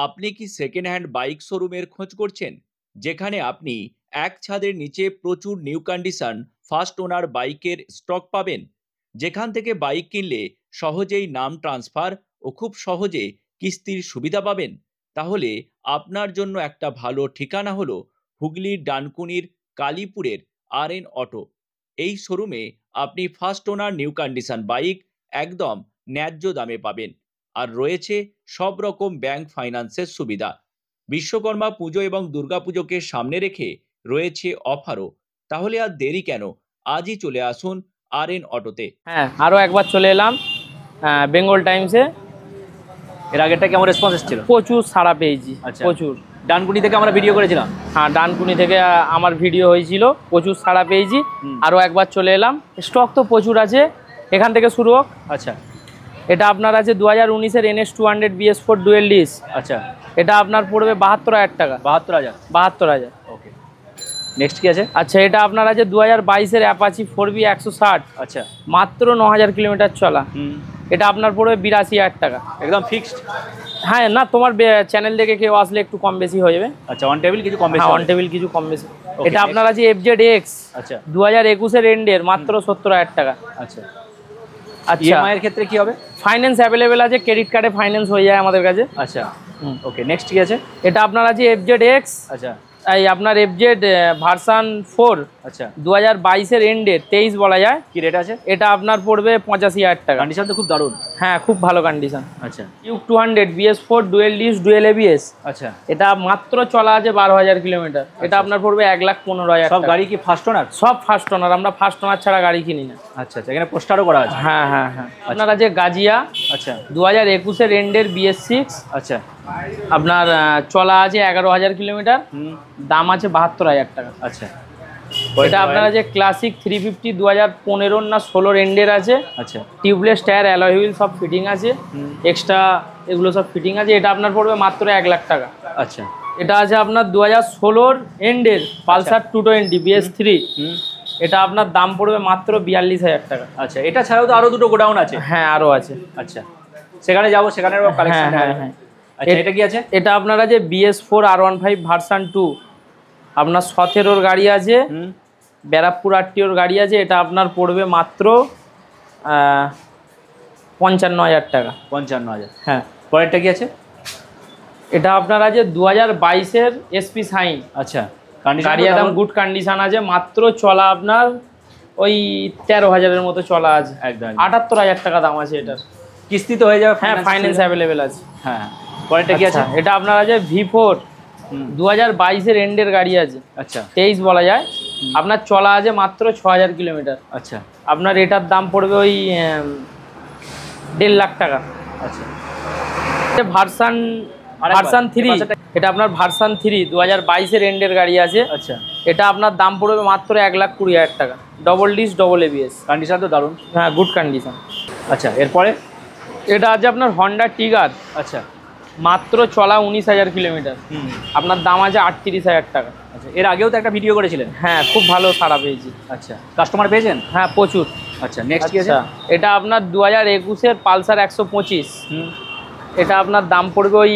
আপনি কি second hand bike শোরুমের খোঁজ করছেন, যেখানে আপনি এক ছাদের নিচে প্রচুর নিউ কন্ডিশন ফার্স্ট ওনার বাইকের স্টক পাবেন, যেখান থেকে বাইক কিনলে সহজেই নাম ট্রান্সফার ও খুব সহজে কিস্তির সুবিধা পাবেন? তাহলে আপনার জন্য একটা ভালো ঠিকানা হলো হুগলির ডানকুনির কালীপুরের RN অটো। এই শোরুমে আপনি first owner new condition bike একদম ন্যায্য দামে পাবেন, আর রয়েছে সব রকম ব্যাংক ফাইন্যান্সের সুবিধা। বিশ্বকর্মা পুজো এবং দুর্গাপুজোকে সামনে রেখে রয়েছে অফারও। তাহলে আর দেরি কেন, আজই চলে আসুন RN অটোতে। হ্যাঁ, আরও একবার চলে এলাম বেঙ্গল টাইমসে। এর আগেরটা কেমন রেসপন্স এসেছিল? প্রচুর সাড়া পেয়েছি, আচ্ছা। প্রচুর। ডানকুনি থেকে আমরা ভিডিও করেছিলাম। হ্যাঁ, ডানকুনি থেকে আমার ভিডিও হয়েছিল, প্রচুর সাড়া পেয়েছি। আরও একবার চলে এলাম। স্টক তো প্রচুর আছে, এখান থেকে শুরু হোক। আচ্ছা, এটা আপনার আছে 2019-এর NS 200 BS4 ডুয়েল ডিস। আচ্ছা, এটা আপনার পড়বে 72,000 টাকা। 72,000। 72,000। ওকে, নেক্সট কি আছে? আচ্ছা, এটা আপনার আছে 2022-এর অ্যাপাচি 4B 160। আচ্ছা, মাত্র 9,000 কিলোমিটার চলা। এটা আপনার পড়বে 82,000 টাকা। একদম ফিক্সড? হ্যাঁ, না, তোমার চ্যানেল থেকে কেউ আসলে একটু কম বেশি হয়ে যাবে। আচ্ছা, অন টেবিল কিছু কম বেশি? হ্যাঁ, অন টেবিল কিছু কম বেশি। Okay, এটা আপনার আছে FZX। আচ্ছা, 2021-এর এন্ডের, মাত্র 70,000 টাকা। আচ্ছা। আচ্ছা, ইএমআই এর ক্ষেত্রে কি হবে? ফাইন্যান্স অ্যাভেলেবেল আছে, ক্রেডিট কার্ডে ফাইন্যান্স হয়ে যায় আমাদের কাছে। আচ্ছা, ওকে, নেক্সট কি আছে? এটা আপনার আছে FZX। আচ্ছা, এই আপনার FZ ভার্সান 4। আচ্ছা, 2022-এর এন্ডের 23 বলা যায়। কি রেট আছে? এটা আপনার পড়বে 85,000 টাকা। কন্ডিশন তো খুব দারুণ। হ্যাঁ, খুব ভালো কন্ডিশন। আচ্ছা, Duke 200 BS4 dual disc dual ABS। আচ্ছা, এটা মাত্র চলা আছে 12,000 কিলোমিটার। এটা আপনার পড়বে 1,15,000 সব টাকা। গাড়ি কি ফার্স্ট ওনার? সব ফার্স্ট ওনার, আমরা ফার্স্ট ওনার ছাড়া গাড়ি কিনি না। আচ্ছা, আচ্ছা, এখানে পোস্টারও করা আছে। হ্যাঁ, হ্যাঁ, হ্যাঁ। আপনার আছে গাজিয়া। আচ্ছা, 2021-এর এন্ডের BS6। আচ্ছা, আপনার চলা আছে 11,000 কিলোমিটার। দাম আছে 72,000 টাকা। আচ্ছা, এটা আপনার আছে ক্লাসিক 350 2015 না 16 এন্ডের আছে। আচ্ছা, টিউবলেস টায়ার, অ্যালয় হুইল সব ফিটিং আছে, এক্সট্রা এগুলো সব ফিটিং আছে। এটা আপনার পড়বে মাত্র 1 লাখ টাকা। আচ্ছা, এটা আছে আপনার 2016 এন্ডের পালসার 220 BS3। এটা আপনার দাম পড়বে মাত্র 42,000 টাকা। আচ্ছা, এটা ছাড়াও তো আরো দুটো গোডাউন আছে? হ্যাঁ, আরও আছে। আচ্ছা, সেখানে যাবো, সেখানে কালেকশন। হ্যাঁ, হ্যাঁ। আচ্ছা, এটা কি আছে? এটা আপনার আছে BS4 R15 ভার্সান 2। আপনার 17-ওর গাড়ি আছে, ব্যারাকপুর RTOর গাড়ি আছে। এটা আপনার পড়বে মাত্র 55,000 টাকা। 55,000। হ্যাঁ। পরেরটা কি আছে? এটা আপনার আছে 2022-এর SP সাইন। আচ্ছা, গাড়ি একদম গুড কন্ডিশন আছে, মাত্র চলা আপনার ওই 13,000-এর মতো চলা আছে। একদম 78,000 টাকা দাম আছে এটার। কিস্তি তো হয়ে যাবে? হ্যাঁ, ফাইন্যান্স অ্যাভেলেবেল আছে। হ্যাঁ। পরেরটা কি আছে? এটা আপনার আছে V4 2022-এর এন্ডের গাড়ি আছে। আচ্ছা, 23 বলা যায়। আপনার চলা আছে মাত্র 6,000 কিলোমিটার। আচ্ছা, আপনার এটার দাম পড়বে ওই 1.5 লাখ টাকা। আচ্ছা, ভার্সান 3। এটা আপনার ভার্সান 3 2022-এর এন্ডের গাড়ি আছে। আচ্ছা, এটা আপনার দাম পড়বে মাত্র 1,20,000 টাকা। Double disc double ABS। Condition তো দারুণ। হ্যাঁ, গুড কন্ডিশন। আচ্ছা, এরপরে এটা আছে আপনার হন্ডা টিগার। আচ্ছা, মাত্র চলা 19,000 কিলোমিটার। আপনার দাম আছে 38,000 টাকা। আচ্ছা, এর আগেও তো একটা ভিডিও করেছিলেন? হ্যাঁ, খুব ভালো সাড়া পেয়েছি। আচ্ছা, কাস্টমার পেয়েছেন? হ্যাঁ, প্রচুর। আচ্ছা, নেক্সট কি আছে? এটা আপনার 2021-এর পালসার 125। এটা আপনার দাম পড়বে ওই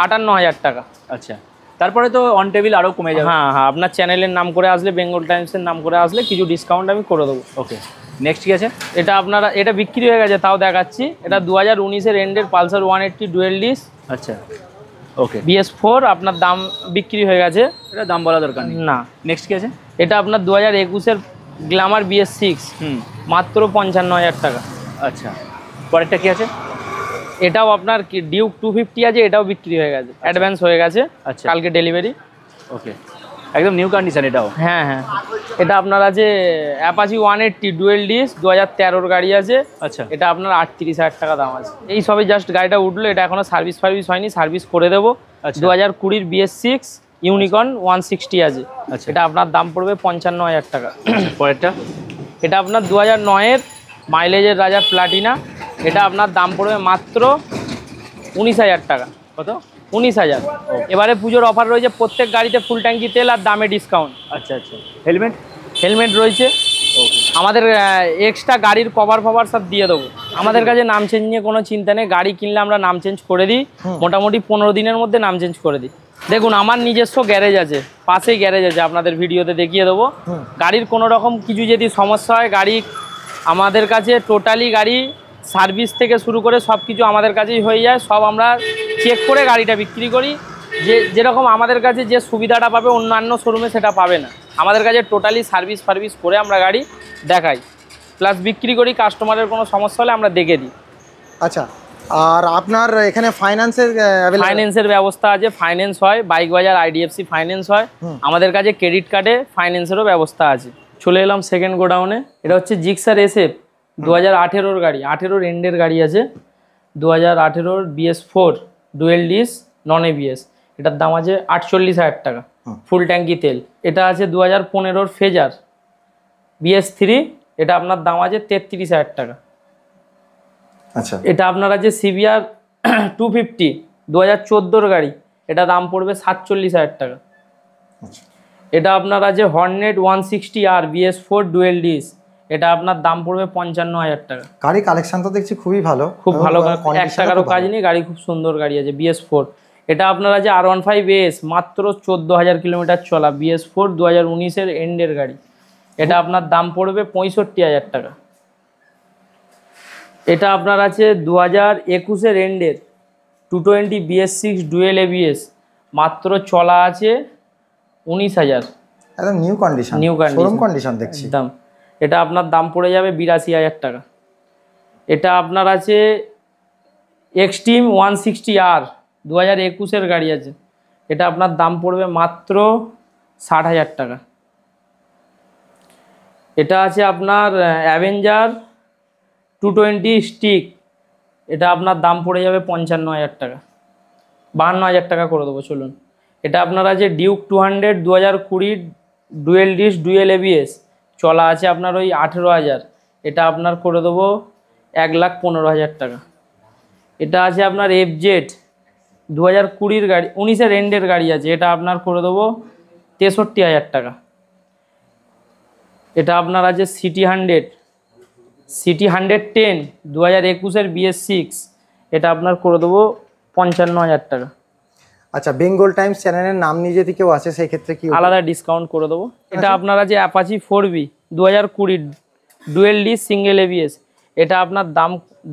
58,000 টাকা। আচ্ছা, তারপরে তো অন টেবিল আরও কমে যাবে। হ্যাঁ, হ্যাঁ, আপনার চ্যানেলের নাম করে আসলে, বেঙ্গল টাইমসের নাম করে আসলে কিছু ডিসকাউন্ট আমি করে দেবো। ওকে, নেক্সট কি আছে? এটা আপনারা, এটা বিক্রি হয়ে গেছে, তাও দেখাচ্ছি। এটা 2019-এর এন্ডের পালসার 180 ডুয়েল ডিস। আচ্ছা, ওকে, BS4। আপনার দাম বিক্রি হয়ে গেছে, এটা দাম বলা দরকার নেই। না। নেক্সট কি আছে? এটা আপনার 2021-এর গ্ল্যামার BS6। মাত্র 55,000 টাকা। আচ্ছা, পরেরটা কি আছে? এটাও আপনার কি ডিউক 250 আছে, এটাও বিক্রি হয়ে গেছে, অ্যাডভান্স হয়ে গেছে। আচ্ছা, কালকে ডেলিভারি। ওকে, একদম নিউ কন্ডিশন এটাও? হ্যাঁ, হ্যাঁ। এটা আপনার আছে অ্যাপাচি 180 ডুয়েল ডিস 2013-ওর গাড়ি আছে। আচ্ছা, এটা আপনার 38,000 টাকা দাম আছে। এই সবে জাস্ট গাড়িটা উঠলো, এটা এখনো সার্ভিস হয়নি, সার্ভিস করে দেবো। 2020-র BS6 ইউনিকর্ন 160 আছে। আচ্ছা, এটা আপনার দাম পড়বে 55,000 টাকা। পরেরটা? এটা আপনার 2009-এর মাইলেজের রাজা প্লাটিনা। এটা আপনার দাম পড়বে মাত্র 19,000 টাকা। কত? 19,000। এবারে পুজোর অফার রয়েছে, প্রত্যেক গাড়িতে ফুল ট্যাঙ্কি তেল আর দামে ডিসকাউন্ট। আচ্ছা, আচ্ছা, হেলমেট রয়েছে। আমাদের এক্সট্রা গাড়ির কভার ফভার সব দিয়ে দেবো। আমাদের কাছে নাম চেঞ্জ নিয়ে কোনো চিন্তা নেই, গাড়ি কিনলে আমরা নাম চেঞ্জ করে দিই, মোটামুটি 15 দিনের মধ্যে নাম চেঞ্জ করে দিই। দেখুন আমার নিজস্ব গ্যারেজ আছে, পাশেই গ্যারেজ আছে, আপনাদের ভিডিওতে দেখিয়ে দেবো। গাড়ির কোনো রকম কিছু যদি সমস্যা হয়, গাড়ি আমাদের কাছে টোটালি গাড়ি সার্ভিস থেকে শুরু করে সব কিছু আমাদের কাছেই হয়ে যায়। সব আমরা চেক করে গাড়িটা বিক্রি করি। যেরকম আমাদের কাছে যে সুবিধাটা পাবে অন্যান্য শোরুমে সেটা পাবে না। আমাদের কাছে টোটালি সার্ভিস করে আমরা গাড়ি দেখাই, প্লাস বিক্রি করি। কাস্টমারের কোনো সমস্যা হলে আমরা দেখে দিই। আচ্ছা, আর আপনার এখানে ফাইন্যান্সের ব্যবস্থা আছে, ফাইন্যান্স হয়, বাইক বাজার IDFC ফাইন্যান্স হয়। আমাদের কাছে ক্রেডিট কার্ডে ফাইন্যান্সেরও ব্যবস্থা আছে। চলে এলাম সেকেন্ড গোডাউনে। এটা হচ্ছে জিক্সার SF 2018 গাড়ি, 18 এন্ডের গাড়ি আছে, 2018 BS4 ডুয়েল ডিস নন ABS। এটার দাম আছে 48,000 টাকা, ফুল ট্যাঙ্কি তেল। এটা আছে 2015 ফেজার BS3, এটা আপনার দাম আছে 33,000 টাকা। আচ্ছা, এটা আপনার আছে CBR 250 2014 গাড়ি, এটা দাম পড়বে 47,000 টাকা। এটা আপনার আছে Hornet 160R BS4 dual disc, এটা আপনার দাম পড়বে 55,000 টাকা। গাড়ি কালেকশন তো দেখছি খুবই ভালো, খুব ভালো, 1 টাকারও কাজ নেই, গাড়ি খুব সুন্দর গাড়ি আছে। BS4 এটা আপনার আছে R15S, মাত্র 14,000 কিলোমিটার চলা, BS4 2019 এন্ডের গাড়ি, এটা আপনার দাম পড়বে 65,000 টাকা। এটা আপনার আছে 2021 এন্ডের 220 BS6 ডুয়েল ABS, মাত্র চলা আছে 19,000, একদম নিউ কন্ডিশন, শোরুম কন্ডিশন দেখছি দাম। এটা আপনার দাম পড়ে যাবে 82,000 টাকা। এটা আপনার আছে এক্সট্রিম 160R 2021 গাড়ি আছে, এটা আপনার দাম পড়বে মাত্র 60,000 টাকা। এটা আছে আপনার অ্যাভেঞ্জার 220 স্টিক, এটা আপনার দাম পড়ে যাবে 55,000 টাকা, 52,000 টাকা করে দেবো চলুন। এটা আপনার আছে Duke 200 2020 dual disc dual ABS, চলা আছে আপনার ওই 18,000, এটা আপনার করে দেবো 1,15,000 টাকা। এটা আছে আপনার FZ 2020 গাড়ি, 19 এন্ডের গাড়ি আছে, এটা আপনার করে দেবো 63,000 টাকা। এটা আপনার আছে সিটি 110 2021 BS6, এটা আপনার করে দেবো 55,000 টাকা। আচ্ছা, বেঙ্গল টাইমস চ্যানেলের নাম নিয়ে যদি কেউ আসে সেই ক্ষেত্রে কি আলাদা ডিসকাউন্ট করে দেবো। এটা আপনার আছে Apache 4B 2020 dual disc single ABS, এটা আপনার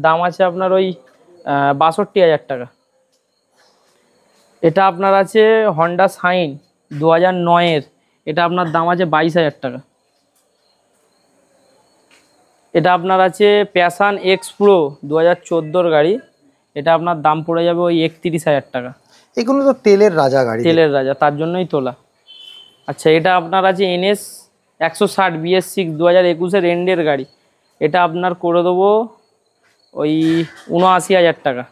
দাম আছে আপনার ওই 62,000 টাকা। এটা আপনার আছে হন্ডা সাইন 2009, এটা আপনার দাম আছে 22,000 টাকা। এটা আপনার আছে প্যাশন X Pro 2014 গাড়ি, এটা আপনার দাম পড়ে যাবে ওই 31,000 টাকা। এগুলো তো তেলের রাজা গাড়ি, তেলের রাজা, তার জন্যই তোলা। আচ্ছা, এটা আপনার আছে NS 160 BS6 2021 এন্ডের গাড়ি, এটা আপনার করে দেবো ওই 79,000 টাকা।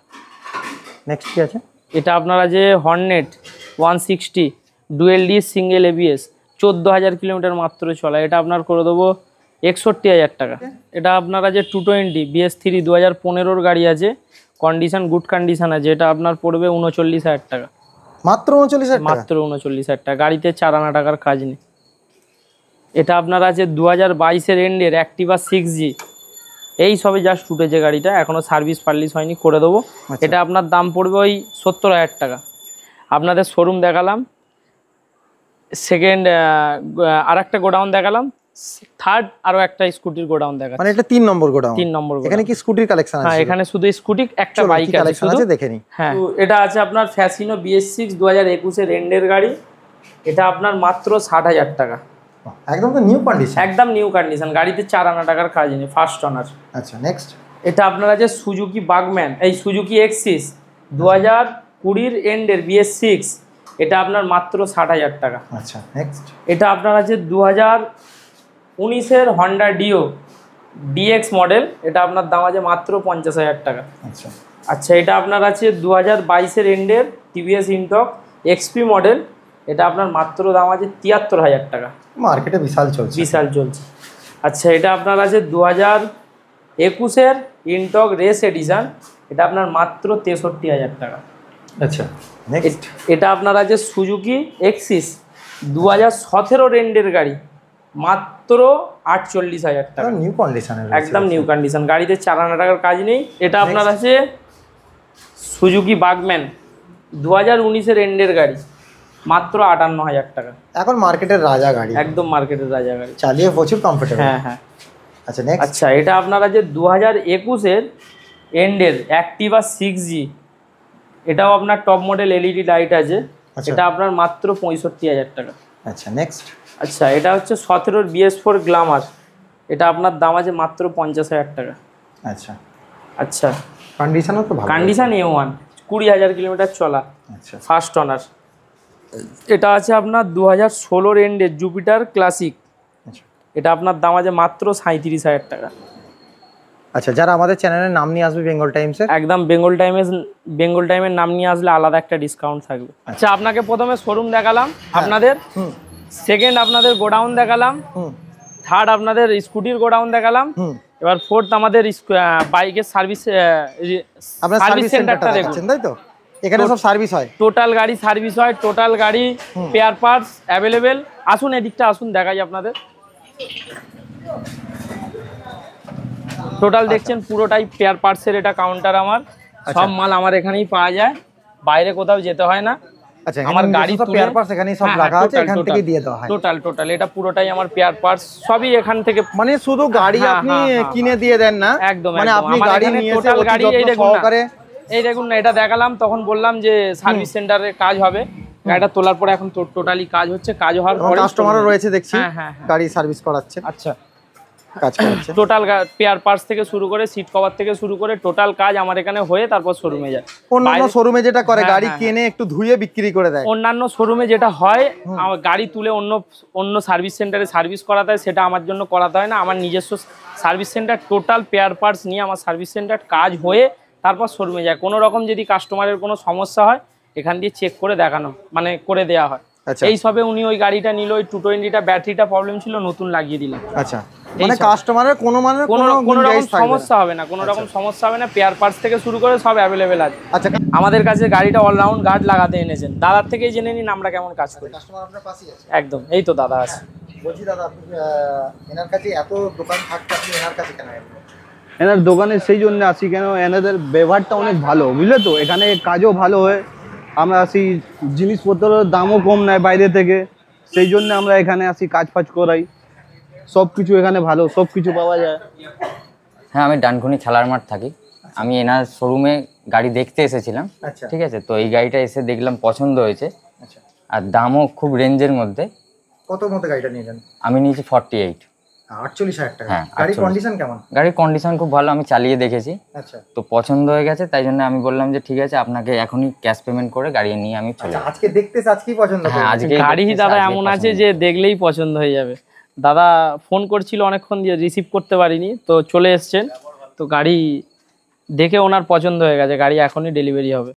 নেক্সট কি আছে? এটা আপনার আছে Hornet 160 dual disc single ABS, 14,000 kilometre মাত্র চলা, এটা আপনার করে দেবো 61,000 টাকা। এটা আপনার আছে 220 BS3 2015 গাড়ি আছে, কন্ডিশন গুড কন্ডিশন আছে, এটা আপনার পড়বে 39,000 টাকা। মাত্র 39,000 টাকা? মাত্র 39,000 টাকা, গাড়িতে 4 আনা টাকার কাজ নেই। এটা আপনার আছে 2022 এন্ডের অ্যাক্টিভা 6G, এই সবে জাস্ট উঠেছে গাড়িটা, এখনও সার্ভিস পারলিশ হয়নি, করে দেবো। এটা আপনার দাম পড়বে ওই 70,000 টাকা। আপনাদের শোরুম দেখালাম, সেকেন্ড আর একটা গোডাউন দেখালাম, থার্ড আরও একটা স্কুটির গোডাউন দেখালাম, মানে এটা 3 নম্বর গোডাউন। 3 নম্বর। এখানে কি স্কুটির কালেকশন আছে? হ্যাঁ, এখানে শুধু স্কুটি, একটা বাইক আছে, দেখে নিই। হ্যাঁ, এটা আছে আপনার ফ্যাসিনো BS6 2021 এন্ডের গাড়ি, এটা আপনার মাত্র 60,000 টাকা। একদম তো নিউ কন্ডিশন, একদম নিউ কন্ডিশন, গাড়িতে 4 আনা টাকার কাজ নেই, ফার্স্ট ওনার। আচ্ছা, নেক্সট। এটা আপনার আছে সুজুকি বাগম্যান, এই সুজুকি এক্সিস 2020 এন্ডের BS6, এটা আপনার মাত্র 60,000 টাকা। আচ্ছা, নেক্সট। এটা আপনার আছে 2019 হন্ডা ডিও DX মডেল, এটা আপনার দাম আছে মাত্র 50,000 টাকা। আচ্ছা আচ্ছা, এটা আপনার আছে 2022 এন্ডের TVS ইনটক XP মডেল, এটা আপনার মাত্র দাম আছে 73,000 টাকা। মার্কেটে বিশাল চলছে। আচ্ছা, এটা আপনার আছে 2021 ইনটক রেস এডিশন, এটা আপনার মাত্র 63,000 টাকা। আচ্ছা, নেক্সট। এটা আপনার আছে সুজুকি এক্সিস 2017 এন্ডের গাড়ি, মাত্র 48,000 টাকা, নিউ কন্ডিশনের একদম নিউ কন্ডিশন। গাড়িতে 4 আনা টাকার কাজ নেই। এটা আপনার আছে সুজুকি বাগম্যান 2019-এর এন্ডের গাড়ি, মাত্র 58,000 টাকা। এখন মার্কেটের রাজা গাড়ি, একদম মার্কেটের রাজা গাড়ি, চালিয়ে প্রচুর কমফোর্টেবল। হ্যাঁ হ্যাঁ। আচ্ছা নেক্সট। আচ্ছা, এটা আপনার আছে 2021-এর এন্ডের অ্যাক্টিভা 6G, এটাও আপনার টপ মডেল এলইডি লাইট আছে। এটা আপনার মাত্র 65,000 টাকা। আচ্ছা নেক্সট। আচ্ছা, এটা হচ্ছে 17-র BS4 গ্ল্যামার, এটা আপনার দাম আছে মাত্র 50,000 টাকা। আচ্ছা আচ্ছা, কন্ডিশনও তো ভালো, কন্ডিশন A1, 20,000 কিলোমিটার চলা, আচ্ছা ফার্স্ট ওনার। এটা আছে আপনার 2016-র এন্ডের জুপিটার ক্লাসিক, আচ্ছা। এটা আপনার দাম আছে মাত্র 37,000 টাকা। আচ্ছা, যারা আমাদের চ্যানেলের নাম নিয়ে আসবে বেঙ্গল টাইমসের, একদম বেঙ্গল টাইমের নাম নিয়ে আসলে আলাদা একটা ডিসকাউন্ট থাকবে। আচ্ছা, আপনাকে প্রথমে শোরুম দেখালাম আপনাদের, সেকেন্ড আপনাদের গোডাউন দেখালাম, থার্ড আপনাদের স্কুটির গোডাউন দেখালাম, এবার ফোর্থ আমাদের বাইকের সার্ভিস সেন্টারটা দেখুন, তাই তো? এখানে সব সার্ভিস হয়, টোটাল গাড়ি সার্ভিস হয়, টোটাল গাড়ি স্পেয়ার পার্টস অ্যাভেলেবেল। আসুন এদিকটা আসুন, দেখাই আপনাদের। টোটাল দেখছেন পুরোটাই স্পেয়ার পার্টসের এটা কাউন্টার আমার, সব মাল আমার এখানেই পাওয়া যায়, বাইরে কোথাও যেতে হয় না। আচ্ছা, আমার গাড়ি সব স্পেয়ার পার্টস এখানেই সব রাখা আছে, এখান থেকে দিয়ে দেওয়া হয়। টোটাল এটা পুরোটাই আমার স্পেয়ার পার্টস, সবই এখান থেকে। মানে শুধু গাড়ি আপনি কিনে দিয়ে দেন না, একদম মানে আপনি গাড়ি নিয়ে এসে টোটাল গাড়ি এই দেখুন না, এটা দেখালাম, তখন বললাম যে সার্ভিস সেন্টারে কাজ হবে, গাড়িটা তোলার পরে এখন টোটালি কাজ হচ্ছে, কাজ হওয়ার পরে কাস্টমারও রয়েছে দেখছি, হ্যাঁ গাড়ি সার্ভিস করাচ্ছে। আচ্ছা, কাজ করাচ্ছে টোটাল স্পেয়ার পার্টস থেকে শুরু করে সিট কভার থেকে শুরু করে টোটাল কাজ আমার এখানে হয়ে তারপর শোরুমে যায়। অন্যান্য শোরুমে যেটা করে গাড়ি কিনে একটু ধুয়ে বিক্রি করে দেয়, অন্যান্য শোরুমে যেটা হয় আমার গাড়ি তুলে অন্য সার্ভিস সেন্টারে সার্ভিস করাতে হয়, সেটা আমার জন্য করাতে হয় না। আমার নিজস্ব service centre, total spare parts নিয়ে আমার সার্ভিস সেন্টার কাজ হয়ে তারপর শোরুমে যায়। কোনো রকম যদি কাস্টমারের কোনো সমস্যা হয় এখান দিয়ে চেক করে দেখানো, মানে করে দেওয়া হয়। এই সবে উনি ওই গাড়িটা নিল, ওই 220টা ব্যাটারিটা প্রবলেম ছিল, নতুন লাগিয়ে দিলাম। আচ্ছা, মানে কাস্টমারের কোনো রকম সমস্যা হবে না, কোনো রকম সমস্যা হবে না। স্পেয়ার পার্টস থেকে শুরু করে সব অ্যাভেলেবেল আছে। আচ্ছা, আমাদের কাছে গাড়িটা অলরাউন্ড গার্ড লাগাতে এনেছেন, দাদার থেকেই জেনে নিন আমরা কেমন কাজ করি। কাস্টমার আপনার পাশেই আছে? একদম, এই তো দাদা আছে। বলছি দাদা, আপনি এনার কাছে এত দোকান থাকতে আপনি এনার কাছে কেন এলেন? এনার দোকানে সেই জন্য আসি কেন, এনাদের ব্যবহারটা অনেক ভালো, বুঝলে তো? এখানে কাজও ভালো হয়, আমরা আসি, জিনিসপত্রের দামও কম নেয় বাইরে থেকে, সেই জন্য আমরা এখানে আসি, কাজ ফাজ করাই, সব কিছু এখানে ভালো, সব কিছু পাওয়া যায়। হ্যাঁ, আমি ডানকুনি ছালার মাঠ থাকি। আমি এনার শোরুমে গাড়ি দেখতে এসেছিলাম, আচ্ছা ঠিক আছে? তো এই গাড়িটা এসে দেখলাম, পছন্দ হয়েছে, আচ্ছা, আর দামও খুব রেঞ্জের মধ্যে। কত মতো গাড়িটা নিলেন? আমি নিয়েছি 48। 48,000 টাকা। হ্যাঁ, গাড়ির 48 কন্ডিশন কেমন? গাড়ির কন্ডিশন খুব ভালো, আমি চালিয়ে দেখেছি, আচ্ছা তো পছন্দ হয়ে গেছে, তাই জন্য আমি বললাম যে ঠিক আছে, আপনাকে এখনই ক্যাশ পেমেন্ট করে গাড়ি নিয়ে আমি চলে আচ্ছা, যাবো। আজকে দেখতেছ, আজকেই পছন্দ হ্যাঁ, করলেন? আজকে গাড়ি দাদা এমন আছে যে দেখলেই পছন্দ হয়ে যাবে। দাদা ফোন করছিল অনেকক্ষণ দিয়ে, রিসিভ করতে পারিনি, তো চলে এসছেন, তো গাড়ি দেখে ওনার পছন্দ হয়ে গেছে, গাড়ি এখনই ডেলিভারি হবে।